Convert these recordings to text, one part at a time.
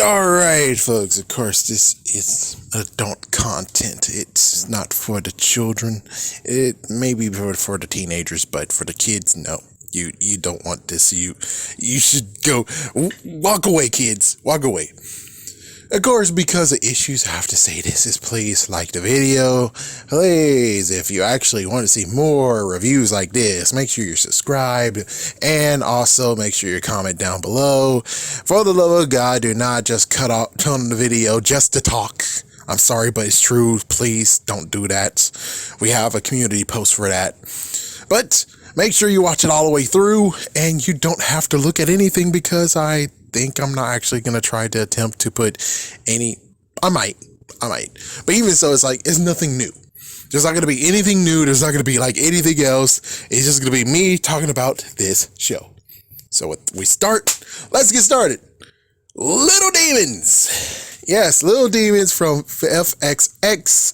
Alright, folks, of course, this is adult content. It's not for the children. It may be for the teenagers, but for the kids, no. You don't want this. You should go. Walk away, kids. Walk away. Of course, because of issues, I have to say this is please like the video. Please, if you actually want to see more reviews like this, make sure you're subscribed and also make sure you comment down below. For the love of God, do not just turn on the video just to talk. I'm sorry, but it's true. Please don't do that. We have a community post for that. But make sure you watch it all the way through and you don't have to look at anything because I think I'm not actually going to try to attempt to put any, I might, but even so, it's nothing new. There's not going to be anything new. There's not going to be like anything else. It's just going to be me talking about this show. So let's get started. Little Demons. Yes, Little Demons from FXX.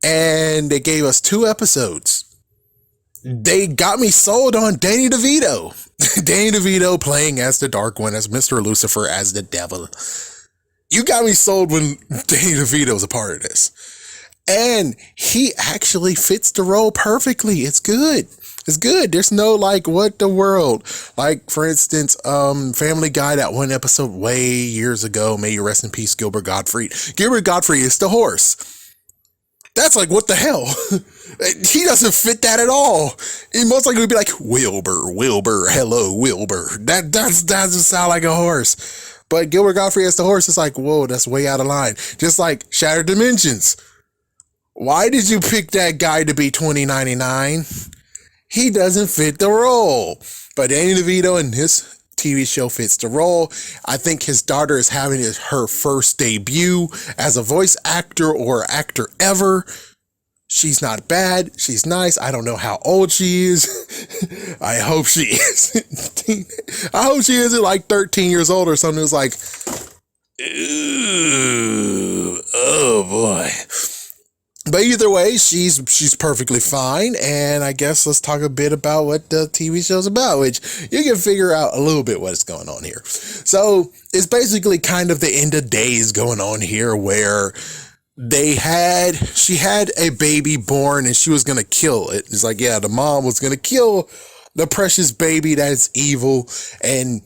And they gave us 2 episodes. They got me sold on Danny DeVito. Danny DeVito playing as the Dark One, as Mr. Lucifer, as the devil. You got me sold when Danny DeVito was a part of this. And he actually fits the role perfectly. It's good. It's good. There's no what the world. Like, for instance, Family Guy, that one episode way years ago, may you rest in peace, Gilbert Gottfried. Gilbert Gottfried is the horse. That's what the hell? He doesn't fit that at all. He most likely would be like, Wilbur, hello, Wilbur. That doesn't sound like a horse. But Gilbert Gottfried as the horse is like, whoa, that's way out of line. Just like Shattered Dimensions. Why did you pick that guy to be 2099? He doesn't fit the role. But Danny DeVito in his TV show fits the role. I think his daughter is having her first debut as a voice actor or actor ever. She's not bad. She's nice. I don't know how old she is. I hope she is. I hope she isn't 13 years old or something. It's like, ooh, oh boy. But either way, she's perfectly fine, and I guess let's talk a bit about what the TV show's about, which you can figure out a little bit what's going on here. So it's basically kind of the end of days going on here, where she had a baby born and she was gonna kill it. It's like, yeah, the mom was gonna kill the precious baby that's evil and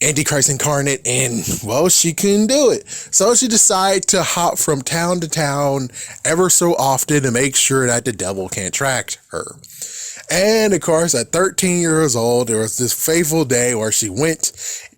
Antichrist incarnate, and well, she couldn't do it. So she decided to hop from town to town ever so often to make sure that the devil can't track her. And of course, at 13 years old, there was this fateful day where she went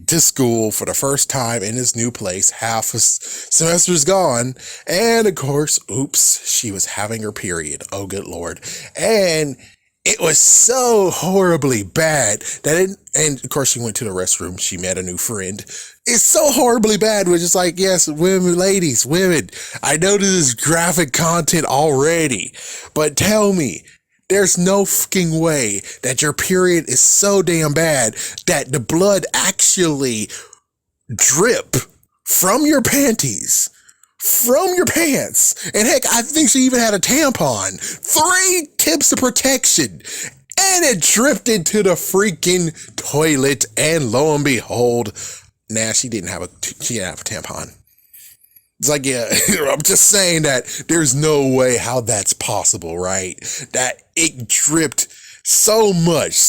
to school for the first time in this new place. Half a semester's gone. And of course, oops, she was having her period. Oh, good Lord. And it was so horribly bad that and of course she went to the restroom. She met a new friend. It's so horribly bad, which is like, yes, women, ladies, women, I know this is graphic content already, but tell me, there's no fucking way that your period is so damn bad that the blood actually drip from your panties. From your pants. And heck, I think she even had a tampon. 3 tips of protection. And it dripped into the freaking toilet. And lo and behold, she didn't have a tampon. It's like, yeah, I'm just saying that there's no way how that's possible, right? That it dripped so much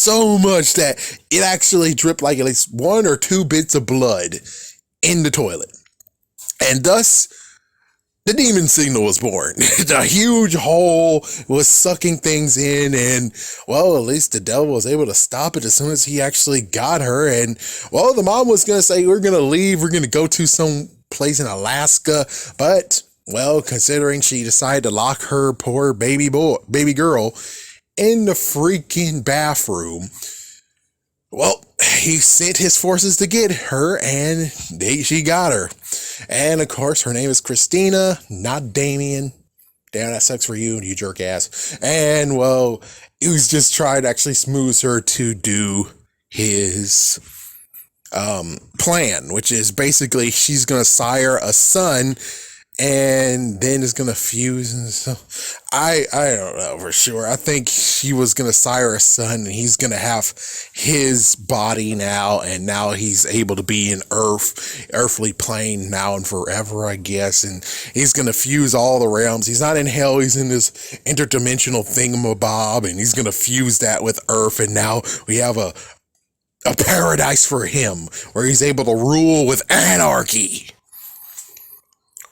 that it actually dripped at least 1 or 2 bits of blood in the toilet. And thus, the demon signal was born. The huge hole was sucking things in, and well, at least the devil was able to stop it as soon as he actually got her. And well, the mom was going to say, we're going to leave. We're going to go to some place in Alaska. But well, considering she decided to lock her poor baby girl in the freaking bathroom, well, he sent his forces to get her, and she got her. And of course, her name is Christina, not Damien. Damn, that sucks for you, you jerk ass. And well, he was just trying to actually smooth her to do his plan, which is basically she's gonna sire a son and then it's gonna fuse and stuff. I don't know for sure. I think she was gonna sire a son, and he's gonna have his body now, and now he's able to be in earthly plane now and forever, I guess. And he's gonna fuse all the realms. He's not in hell. He's in this interdimensional thingamabob, and he's gonna fuse that with Earth, and now we have a paradise for him where he's able to rule with anarchy.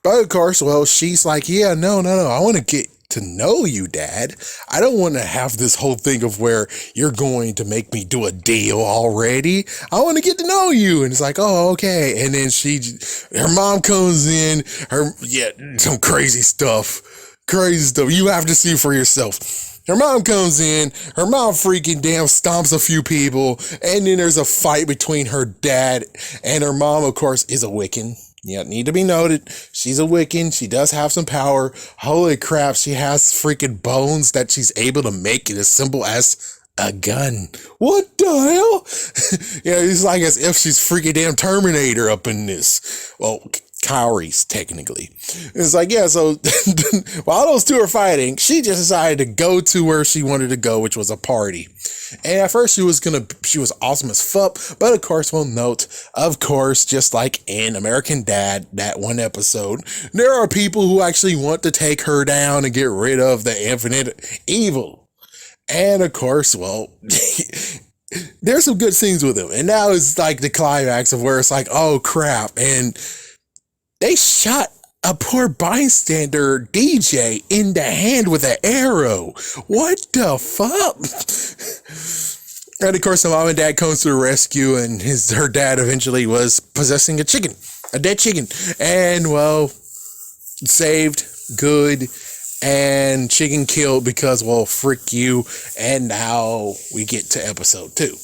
But of course, well, she's like, yeah, no. I want to get to know you, Dad. I don't want to have this whole thing of where you're going to make me do a deal already. I want to get to know you. And it's like, oh, okay. And then her mom comes in, some crazy stuff. You have to see for yourself. Her mom comes in, her mom freaking damn stomps a few people, and then there's a fight between her dad and her mom, of course, is a Wiccan. Yeah, need to be noted. She's a Wiccan. She does have some power. Holy crap, she has freaking bones that she's able to make it as simple as a gun. What the hell? Yeah, it's like as if she's freaking damn Terminator up in this. Well, Kyrie's technically. It's like, yeah, so while those two are fighting, she just decided to go to where she wanted to go, which was a party. And at first she was awesome as fuck, but of course, we'll note, of course, just like in American Dad, that one episode, there are people who actually want to take her down and get rid of the infinite evil. And of course, well, there's some good scenes with him. And now it's like the climax of where it's like, oh crap. And they shot a poor bystander DJ in the hand with an arrow. What the fuck? And of course, the mom and dad comes to the rescue, and her dad eventually was possessing a dead chicken. And well, saved, good, and chicken killed because, well, frick you. And now we get to episode 2.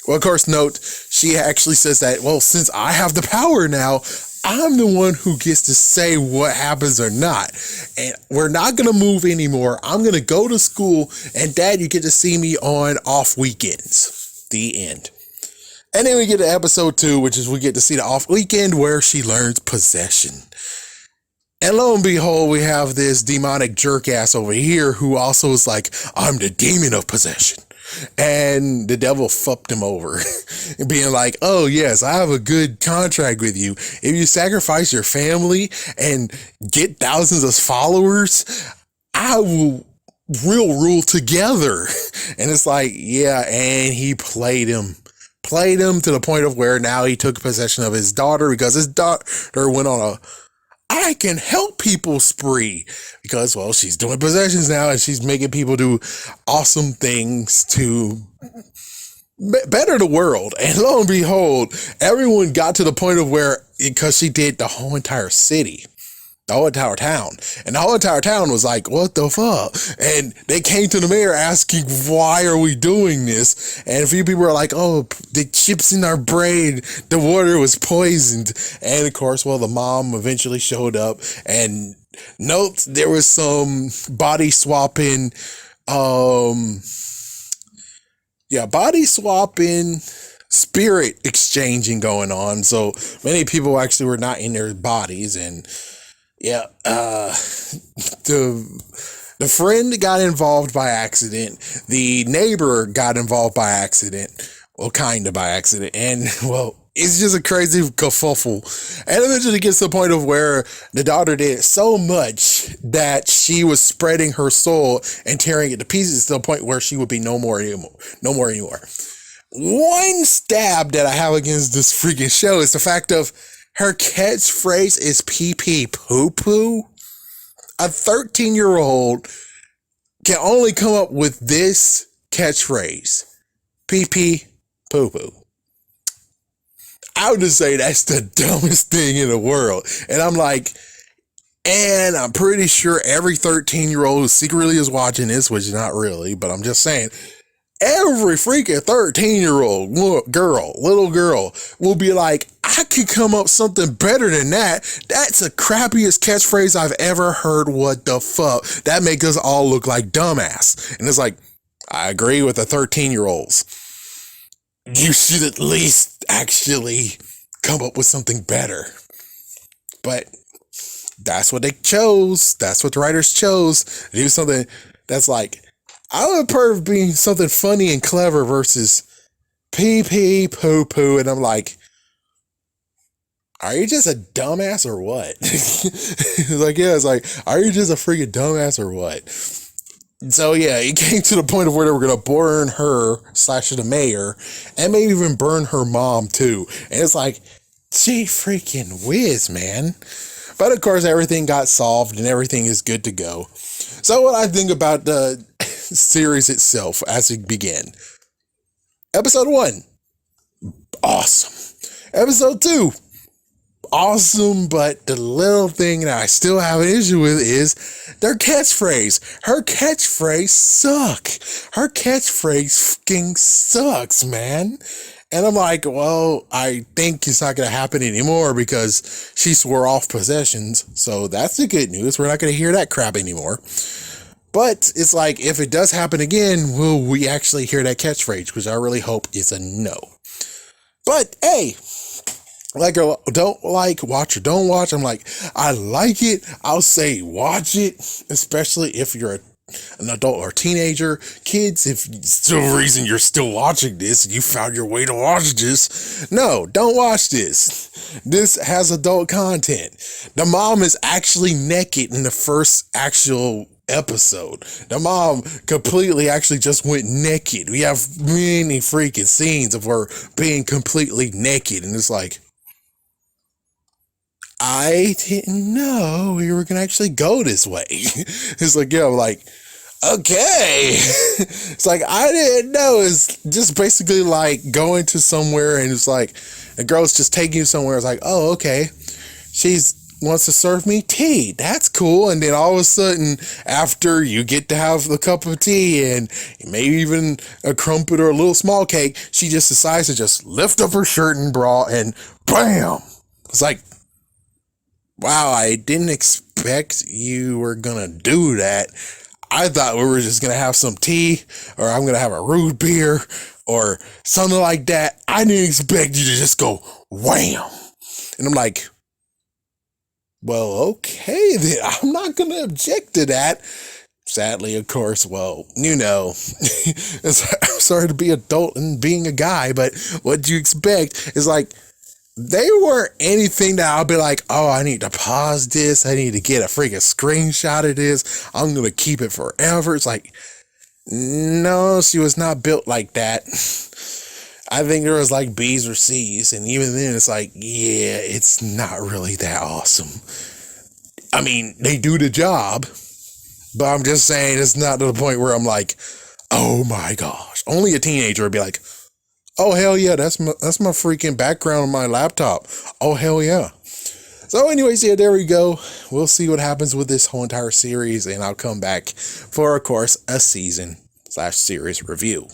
Well, of course, note, she actually says that, well, since I have the power now, I'm the one who gets to say what happens or not. And we're not going to move anymore. I'm going to go to school, and Dad, you get to see me on off weekends. The end. And then we get to episode 2, which is we get to see the off weekend where she learns possession. And lo and behold, we have this demonic jerk ass over here who also is like, I'm the demon of possession. And the devil fucked him over, being like, oh yes, I have a good contract with you. If you sacrifice your family and get thousands of followers, we'll rule together. And it's like, yeah, and he played him to the point of where now he took possession of his daughter because his daughter went on a I can help people spree because, well, she's doing possessions now and she's making people do awesome things to better the world. And lo and behold, everyone got to the point of where, because she did the whole entire city, the whole entire town, and the whole entire town was like, what the fuck? And they came to the mayor asking, why are we doing this? And a few people were like, oh, the chips in our brain, the water was poisoned. And of course, well, the mom eventually showed up, and note there was some body swapping, spirit exchanging going on. So many people actually were not in their bodies, and yeah, the friend got involved by accident. The neighbor got involved by accident. Well, kind of by accident. And, well, it's just a crazy kerfuffle. And eventually it gets to the point of where the daughter did so much that she was spreading her soul and tearing it to pieces to the point where she would be no more anymore. One stab that I have against this freaking show is the fact of her catchphrase is pee pee poo poo. A 13-year-old can only come up with this catchphrase. Pee pee poo poo. I would just say that's the dumbest thing in the world. And I'm like, and I'm pretty sure every 13-year-old who secretly is watching this, which not really, but I'm just saying, every freaking 13-year-old little girl will be like, I could come up something better than that. That's the crappiest catchphrase I've ever heard. What the fuck? That makes us all look like dumbass. And it's like, I agree with the 13-year-olds. You should at least actually come up with something better. But that's what they chose. That's what the writers chose to do something that's like, I would prefer being something funny and clever versus pee pee poo poo. And I'm like, are you just a dumbass or what? It's like, are you just a freaking dumbass or what? So yeah, it came to the point of where they were going to burn her / the mayor and maybe even burn her mom too. And it's like, gee freaking whiz, man. But of course, everything got solved and everything is good to go. So what I think about the series itself as it began. Episode 1, awesome. Episode 2, awesome, but the little thing that I still have an issue with is their catchphrase. Her catchphrase Her catchphrase fucking sucks, man. And I'm like, well, I think it's not going to happen anymore because she swore off possessions. So that's the good news. We're not going to hear that crap anymore. But it's like, if it does happen again, will we actually hear that catchphrase? Which I really hope is a no. But hey, like or don't like, watch or don't watch. I'm like, I like it. I'll say watch it, especially if you're an adult or teenager. Kids, if some reason you're still watching this, you found your way to watch this, no, don't watch this. This has adult content. The mom is actually naked in the first actual episode. The mom completely actually just went naked. We have many freaking scenes of her being completely naked, and it's like, I didn't know we were gonna actually go this way. It's like, yeah, I'm like, okay. It's like, I didn't know. It's just basically like going to somewhere and it's like a girl's just taking you somewhere. It's like, oh, okay, she's wants to serve me tea. That's cool. And then all of a sudden, after you get to have a cup of tea and maybe even a crumpet or a little small cake, she just decides to just lift up her shirt and bra and bam. It's like, wow, I didn't expect you were gonna do that. I thought we were just gonna have some tea, or I'm gonna have a root beer or something like that. I didn't expect you to just go wham. And I'm like, well, okay, then I'm not going to object to that. Sadly, of course, well, you know, I'm sorry to be adult and being a guy, but what you expect is like, they weren't anything that I'll be like, oh, I need to pause this. I need to get a freaking screenshot of this. I'm going to keep it forever. It's like, no, she was not built like that. I think there was like B's or C's, and even then it's like, yeah, it's not really that awesome. I mean, they do the job, but I'm just saying it's not to the point where I'm like, oh my gosh. Only a teenager would be like, oh hell yeah, that's my freaking background on my laptop. Oh hell yeah. So anyways, yeah, there we go. We'll see what happens with this whole entire series, and I'll come back for, of course, a season/series review.